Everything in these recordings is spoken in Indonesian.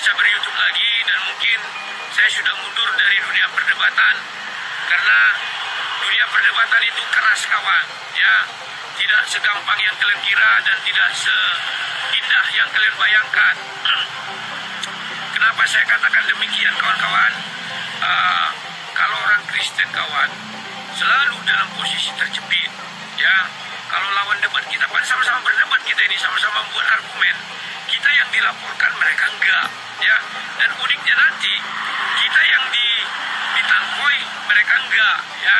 bisa ber-YouTube lagi dan mungkin saya sudah mundur dari dunia perdebatan karena dunia perdebatan itu keras kawan, ya tidak segampang yang kalian kira dan tidak seindah yang kalian bayangkan. Kenapa saya katakan demikian kawan-kawan? Kalau orang Kristen kawan selalu dalam posisi terjepit, ya. Kalau lawan debat kita, sama-sama berdebat kita ini, sama-sama membuat argumen. Kita yang dilaporkan, mereka enggak, ya. Dan uniknya nanti kita yang ditangkoi, mereka enggak, ya.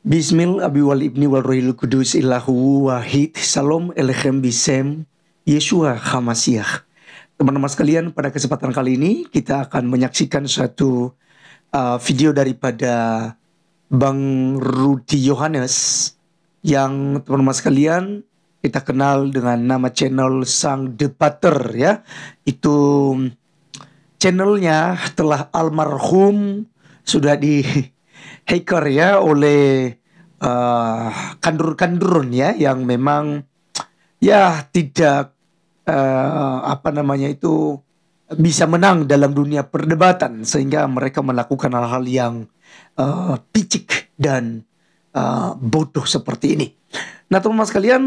Bismil abi wal ibni wal rohil kudus illahu wahid. Salam elechem bisem Yeshua Hamasiah. Teman-teman sekalian, pada kesempatan kali ini kita akan menyaksikan suatu video daripada Bang Rudy Yohanes yang teman-teman sekalian kita kenal dengan nama channel Sang Debater, ya. Itu channelnya telah almarhum, sudah di hacker ya oleh kandur-kandurun ya, yang memang ya tidak bisa menang dalam dunia perdebatan, sehingga mereka melakukan hal-hal yang picik dan bodoh seperti ini. Nah teman-teman sekalian,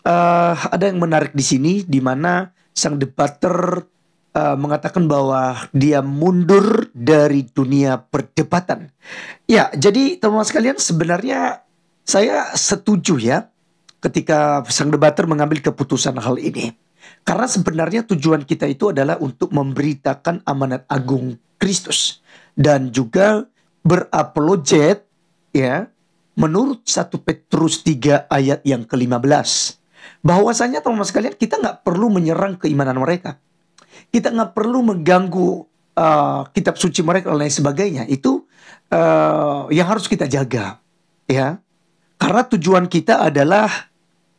ada yang menarik di sini, di mana Sang Debater mengatakan bahwa dia mundur dari dunia perdebatan. Ya, jadi teman-teman sekalian, sebenarnya saya setuju ya ketika Sang Debater mengambil keputusan hal ini. Karena sebenarnya tujuan kita itu adalah untuk memberitakan amanat agung Kristus dan juga berapologet, ya, menurut 1 Petrus 3 ayat yang ke-15. Bahwasanya teman-teman sekalian, kita nggak perlu menyerang keimanan mereka. Kita nggak perlu mengganggu kitab suci mereka dan lain sebagainya. Itu yang harus kita jaga, ya. Karena tujuan kita adalah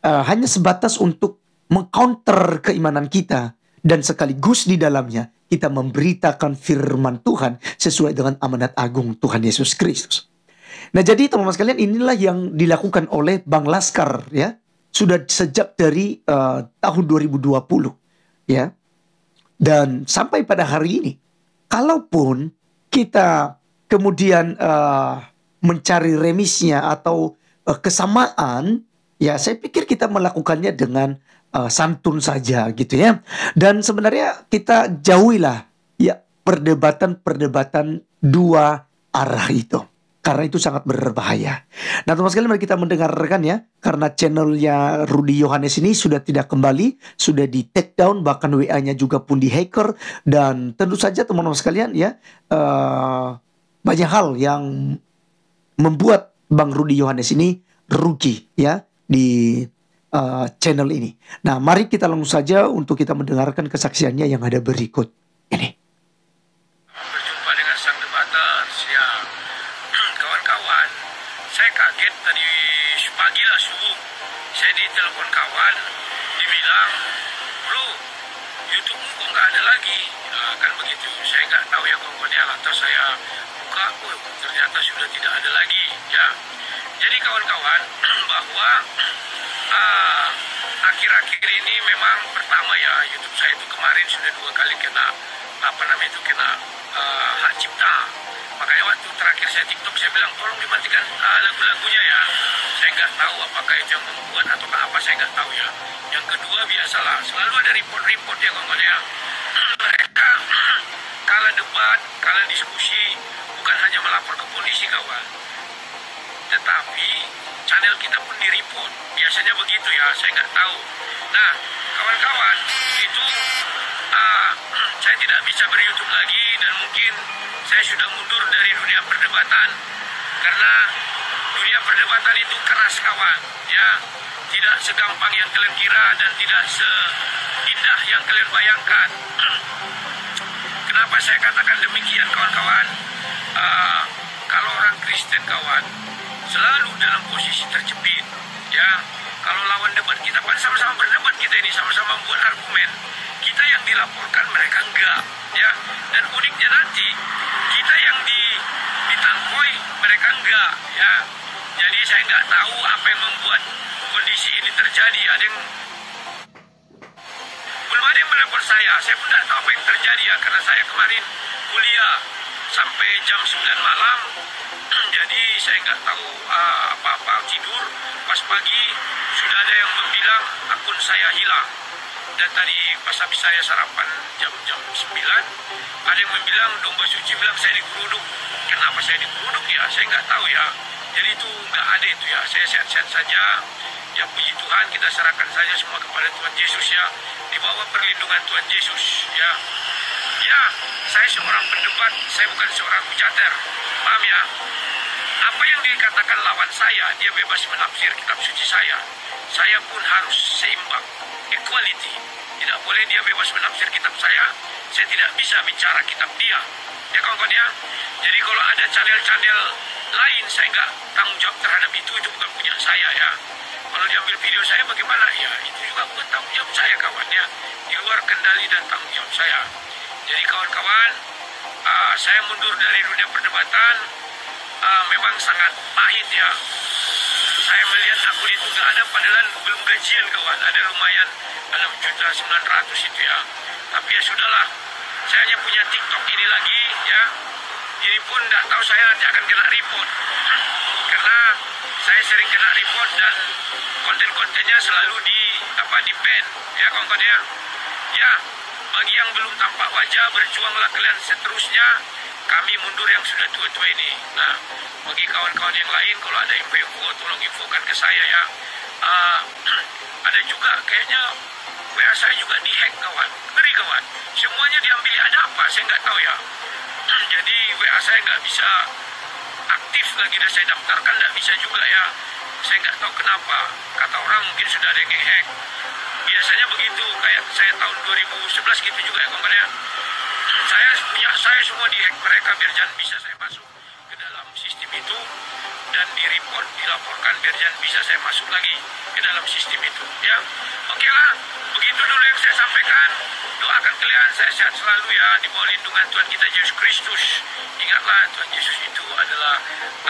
hanya sebatas untuk mengcounter keimanan kita, dan sekaligus di dalamnya kita memberitakan firman Tuhan sesuai dengan amanat agung Tuhan Yesus Kristus. Nah jadi teman-teman sekalian, inilah yang dilakukan oleh Bang Laskar, ya. Sudah sejak dari tahun 2020, ya. Dan sampai pada hari ini, kalaupun kita kemudian mencari remisnya atau kesamaan, ya saya pikir kita melakukannya dengan santun saja gitu ya. Dan sebenarnya kita jauhilah ya perdebatan dua arah itu, karena itu sangat berbahaya. Nah teman-teman sekalian, mari kita mendengarkan ya. Karena channelnya Rudy Yohanes ini sudah tidak kembali, sudah di take down, bahkan WA-nya juga pun di hacker. Dan tentu saja teman-teman sekalian ya, banyak hal yang membuat Bang Rudy Yohanes ini rugi ya di channel ini. Nah mari kita langsung saja untuk kita mendengarkan kesaksiannya yang ada berikut ini. Berjumpa dengan Sang Debater, ya. Kawan-kawan, saya kaget tadi pagi lah subuh, saya ditelepon kawan, dibilang, bro, YouTube-mu kok nggak ada lagi, kan begitu. Saya nggak tahu ya pokoknya, lantas saya buka, ternyata sudah tidak ada lagi, ya. Jadi kawan-kawan, bahwa akhir-akhir ini memang pertama ya, YouTube saya itu kemarin sudah 2 kali kena hak cipta. Makanya waktu terakhir saya TikTok, saya bilang tolong dimatikan lagu-lagunya ya. Saya nggak tahu apakah itu yang membuat atau apa, saya nggak tahu ya. Yang kedua, biasalah selalu ada report-report ya kawan ya. Mereka kalah debat, kalah diskusi, bukan hanya melapor ke polisi kawan, tetapi channel kita pun di-report. Biasanya begitu ya, saya nggak tahu. Nah, kawan-kawan, itu saya tidak bisa ber-YouTube lagi dan mungkin saya sudah mundur dari dunia perdebatan karena dunia perdebatan itu keras kawan, ya. Tidak segampang yang kalian kira dan tidak seindah yang kalian bayangkan. Kenapa saya katakan demikian kawan-kawan? Kalau orang Kristen kawan selalu dalam posisi terjepit, ya. Kalau lawan debat kita, sama-sama berdebat terjadi. Belum ada yang melapor saya pun tidak tahu apa yang terjadi ya, karena saya kemarin kuliah sampai jam 9 malam, jadi saya nggak tahu apa-apa, tidur. Pas pagi sudah ada yang bilang akun saya hilang. Dan tadi pas habis saya sarapan jam 9, ada yang bilang Domba Suci bilang saya digeruduk. Kenapa saya digeruduk ya? Saya nggak tahu ya. Jadi itu nggak ada itu ya. Saya sehat-sehat saja. Ya puji Tuhan, kita serahkan saja semua kepada Tuhan Yesus ya. Di bawah perlindungan Tuhan Yesus ya. Ya, saya seorang pendebat, saya bukan seorang hujater. Paham ya? Apa yang dikatakan lawan saya, dia bebas menafsir kitab suci saya. Saya pun harus seimbang, equality. Tidak boleh dia bebas menafsir kitab saya tidak bisa bicara kitab dia. Ya kawan-kawan ya. Jadi kalau ada channel-channel lain, saya nggak tanggung jawab terhadap itu bukan punya saya ya. Kalau diambil video saya bagaimana? Ya itu juga bukan tanggung jawab saya kawan ya. Di luar kendali dan tanggung jawab saya. Jadi kawan-kawan, saya mundur dari dunia perdebatan. Memang sangat pahit ya. Saya melihat akun itu nggak ada, padahal belum gajian kawan. Ada lumayan 6.900.000 itu ya. Tapi ya sudahlah. Saya hanya punya TikTok ini lagi ya. Ini pun nggak tahu saya nanti akan kena report. Karena saya sering kena report dan konten-kontennya selalu di ban ya kawan-kawan ya. Ya, bagi yang belum tampak wajah, berjuanglah kalian seterusnya. Kami mundur yang sudah tua-tua ini. Nah, bagi kawan-kawan yang lain, kalau ada info, tolong infokan ke saya ya. Ada juga kayaknya WA saya juga dihack kawan. Ngeri kawan. Semuanya diambil. Ada apa? Saya nggak tahu ya. Jadi WA saya nggak bisa aktif lagi dan saya daftarkan nggak bisa juga ya. Saya nggak tahu kenapa. Kata orang mungkin sudah ada yang hack. Biasanya begitu. Kayak saya tahun 2011 gitu juga ya kawan ya. Saya semua dihack mereka biar jangan bisa saya masuk ke dalam sistem itu dan di-report, dilaporkan biar jangan bisa saya masuk lagi ke dalam sistem itu ya. Oke lah, begitu dulu yang saya sampaikan. Doakan kalian saya sehat selalu ya, di bawah lindungan Tuhan kita Yesus Kristus. Ingatlah Tuhan Yesus itu adalah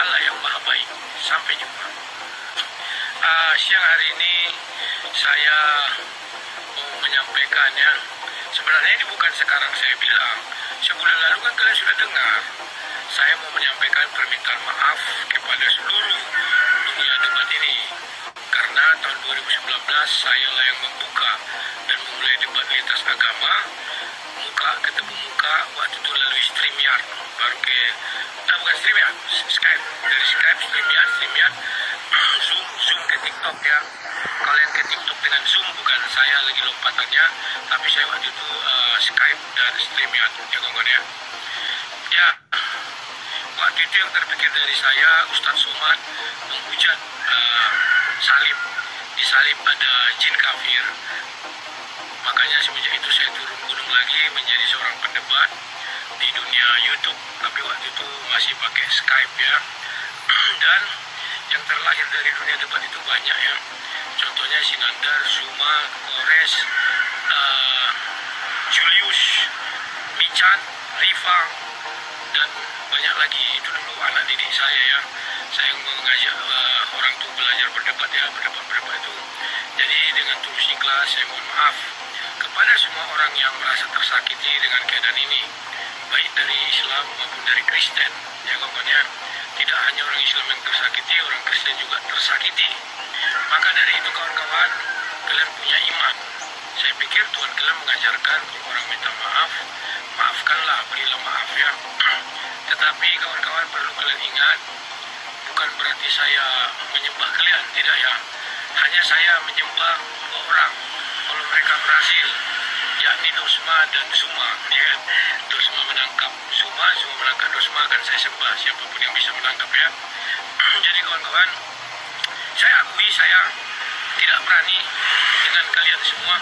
Allah yang maha baik. Sampai jumpa. Siang hari ini saya mau menyampaikan ya. Sebenarnya ini bukan sekarang saya bilang. Sebulan lalu kan kalian sudah dengar. Saya mau menyampaikan permintaan maaf kepada seluruh dunia debat ini. Karena tahun 2019 saya lah yang membuka dan memulai debat lintas agama. Muka ketemu muka, waktu itu melalui StreamYard. Baru ke, bukan StreamYard, Skype. Dari Skype, StreamYard, Zoom ke TikTok ya. Kalian ke TikTok dengan Zoom, bukan saya lagi lompatannya, tapi saya waktu itu Skype dan StreamYard ya kawan ya. Ya, waktu itu yang terpikir dari saya, Ustadz Somad menghujat salib. Di salib ada jin kafir. Makanya semenjak itu saya turun gunung lagi menjadi seorang pendebat di dunia YouTube. Tapi waktu itu masih pakai Skype ya. Dan yang terlahir dari dunia debat itu banyak ya. Contohnya Sinandar, Zuma, Kores, Julius, Michan, Riva, dan banyak lagi. Itu dulu anak didik saya ya. Saya mengajak orang tua belajar berdebat ya, berdebat itu. Jadi dengan tulus ikhlas saya mohon maaf kepada semua orang yang merasa tersakiti dengan keadaan ini, baik dari Islam maupun dari Kristen ya kawan ya. Tidak hanya orang Islam yang tersakiti, orang Kristen juga tersakiti. Maka dari itu kawan-kawan, kalian punya iman. Saya pikir Tuhan kalian mengajarkan kalau orang minta maaf, maafkanlah, berilah maaf ya. Tetapi kawan-kawan perlu kalian ingat, bukan berarti saya menyembah kalian, tidak ya. Hanya saya menyembah dua orang. Kalau mereka berhasil, yakni Dosma dan Zuma ya. Dosma menangkap Zuma, Zuma menangkap Dosma, akan saya sembah siapapun yang bisa menangkap ya. Jadi kawan-kawan, saya akui saya tidak berani dengan kalian semua,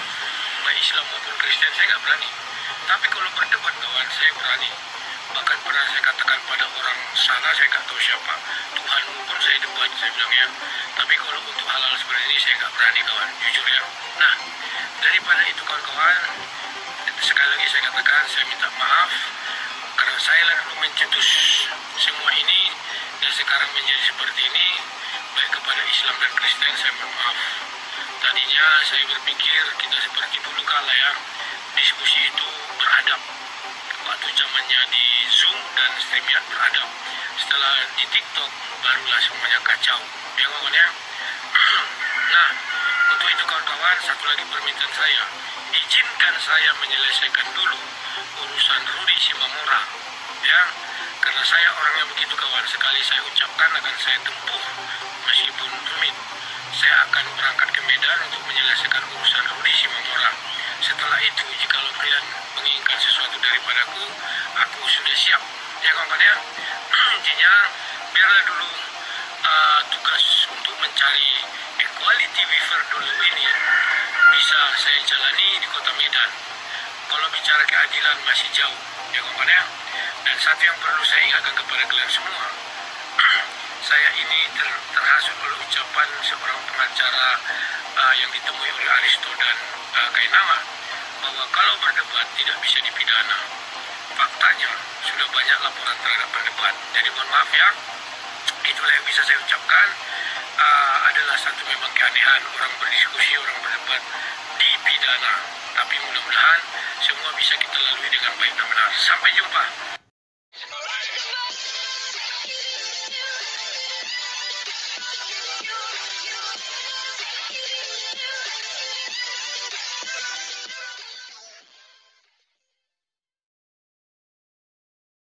baik Islam maupun Kristen, saya nggak berani. Tapi kalau berdebat kawan, saya berani. Bahkan pernah saya katakan pada orang sana, saya nggak tahu siapa, Tuhanmu pun saya debat, saya bilang ya. Tapi kalau untuk hal-hal seperti ini saya nggak berani kawan, jujur ya. Nah, daripada itu kawan-kawan, sekali lagi saya katakan, saya minta maaf karena saya lah dulu mencetus semua ini dan sekarang menjadi seperti ini. Baik kepada Islam dan Kristen saya mohon maaf. Tadinya saya berpikir kita seperti dulu kala ya, diskusi itu beradab. Waktu zamannya di Zoom dan StreamYard beradab. Setelah di TikTok barulah semuanya kacau. Ya kawan ya. Nah, untuk itu kawan-kawan, satu lagi permintaan saya. Izinkan saya menyelesaikan dulu urusan Rudy Shimamura. Ya, karena saya orang yang begitu kawan. Sekali saya ucapkan akan saya tempuh meskipun rumit. Saya akan berangkat ke Medan untuk menyelesaikan urusan Rudy Shimamura. Setelah itu, jika kalian menginginkan sesuatu daripadaku, aku sudah siap. Ya kawan ya. Intinya, biarlah dulu tugas untuk mencari equality waiver dulu ini bisa saya jalani di kota Medan. Kalau bicara keadilan masih jauh, ya kawan ya. Dan satu yang perlu saya ingatkan kepada kalian semua, saya ini terhasut oleh ucapan seorang pengacara yang ditemui oleh Aristo dan Kainama, bahwa kalau berdebat tidak bisa dipidana. Faktanya sudah banyak laporan terhadap berdebat. Jadi mohon maaf ya, itulah yang bisa saya ucapkan. Adalah satu memang keanehan orang berdiskusi, orang berdebat dipidana. Tapi mudah-mudahan semua bisa kita lalui dengan baik dan benar. Sampai jumpa.